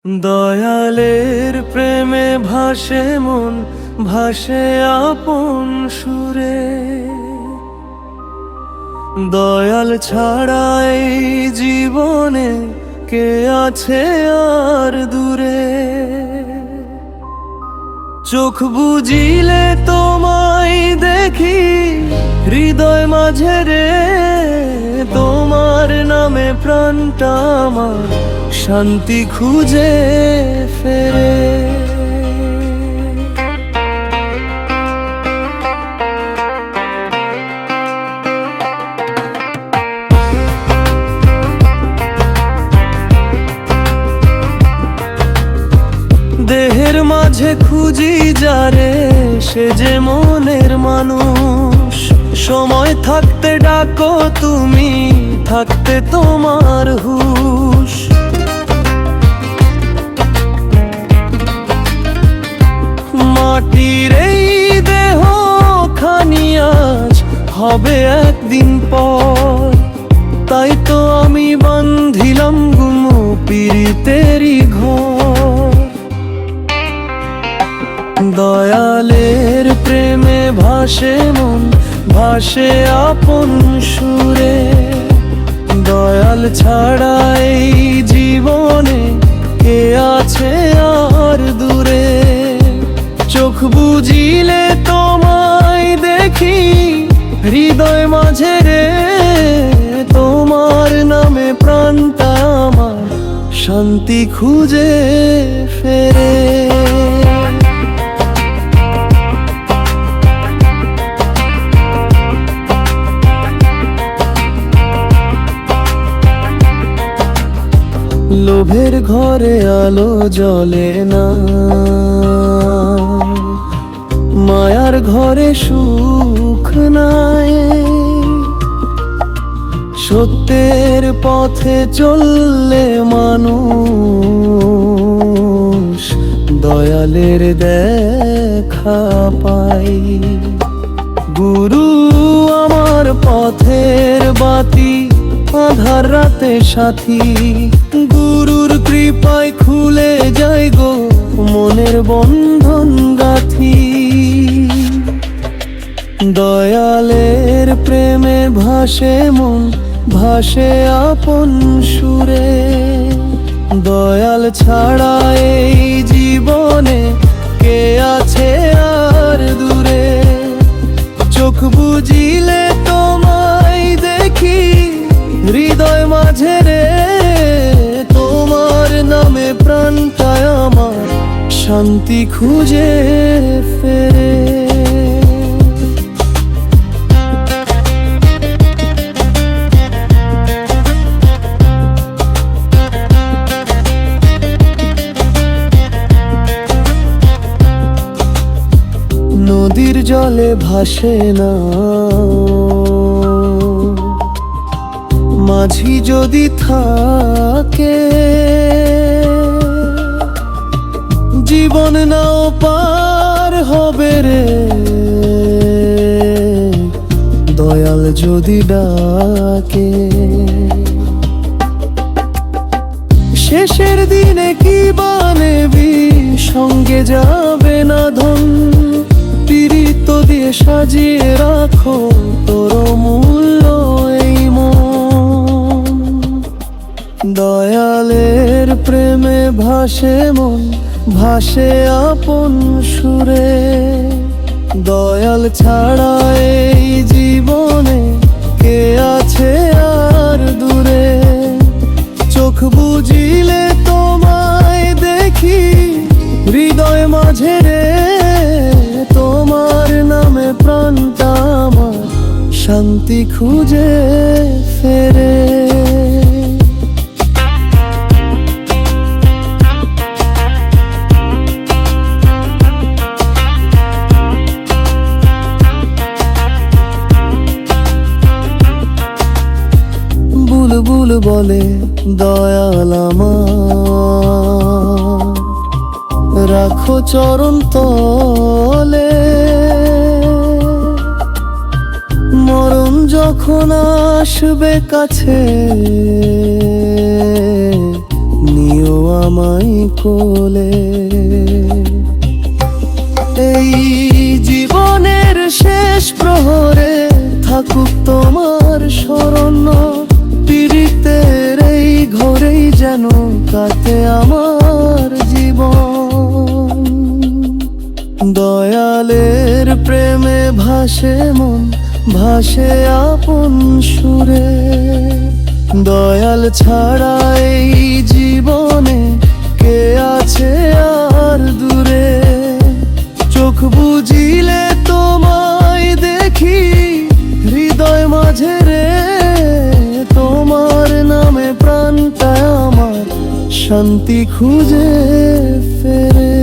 দয়ালের প্রেমে ভাসে মন, ভাসে আপন সুরে। দয়াল ছাড়া এই জীবনে কে আছে আর দূরে। চোখ বুজিলে তোমায় দেখি হৃদয় মাঝে রে, তোমার নামে প্রাণটা আমার শান্তি খুঁজে ফেরে। দেহের মাঝে খুঁজি যারে, সে যে মনের মানুষ। সময় থাকতে ডাকো তুমি, থাকতে তোমার হুঁশ। মাটির এই দেহ খানি আজ হবে একদিন পর, তাই তো আমি বান্ধিলাম গুমো পীড়িতেরই ঘর। দয়ালের প্রেমে ভাসে মন, ভাসে আপন সুরে। দয়াল ছাড়া এই জীবনে কে আছে আর দূরে। চোখ বুজিলে তোমায় দেখি হৃদয় মাঝে রে, তোমার নামে প্রাণটা আমার শান্তি খুঁজে ফেরে। লোভের ঘরে আলো জ্বলে না, মায়ার ঘরে সুখ নাই। সত্যের পথে চললে মানুষ দয়ালের দেখা পাই। গুরু আমার পথের বাতি, আধার রাতে সাথী। গুরুর কৃপায় খুলে যায় গো মনের বন্ধন গাথি। দয়ালের প্রেমে ভাসে মন, ভাসে আপন সুরে। দয়াল ছাড়া এই জীবনে কে আছে আর দূরে। চোখ বুজিলে তোমায় দেখি হৃদয় মাঝে রে, তোমার নামে প্রাণটা আমার শান্তি খুঁজে ফেরে। নদীর জলে ভাসে না, মাঝি যদি থাকে। জীবন নাও পার হবে রে, দয়াল যদি ডাকে। শেষের দিনে কি বানেবি, সঙ্গে যাবে না ধন। পীড়িত দিয়ে সাজিয়ে রাখো তোর মূল্য এই মন। দয়ালের প্রেমে ভাসে মন, ভাসে আপন সুরে। দয়াল ছাড়া এই জীবনে কে আছে আর দূরে। চোখ বুজিলে তোমায় দেখি হৃদয় মাঝে রে, তোমার নামে প্রাণটা আমার শান্তি খুঁজে ফেরে। বুলবুল বলে দয়াল আমার, রাখো চরণ তলে। মরণ যখন আসবে কাছে, নিও আমায় কোলে। এই জীবনের শেষ প্রহরে থাকুক তোমার স্মরণ, পীড়িতের এই ঘরেই যেন কাটে আমার জীবন। দয়ালের প্রেমে ভাসে মন, ভাসে আপন সুরে। দয়াল ছাড়া এই জীবনে কে আছে আর দূরে? চোখ বুজিলে তোমায় দেখি হৃদয় মাঝে রে, তোমার নামে প্রাণটা আমার শান্তি খুঁজে ফেরে।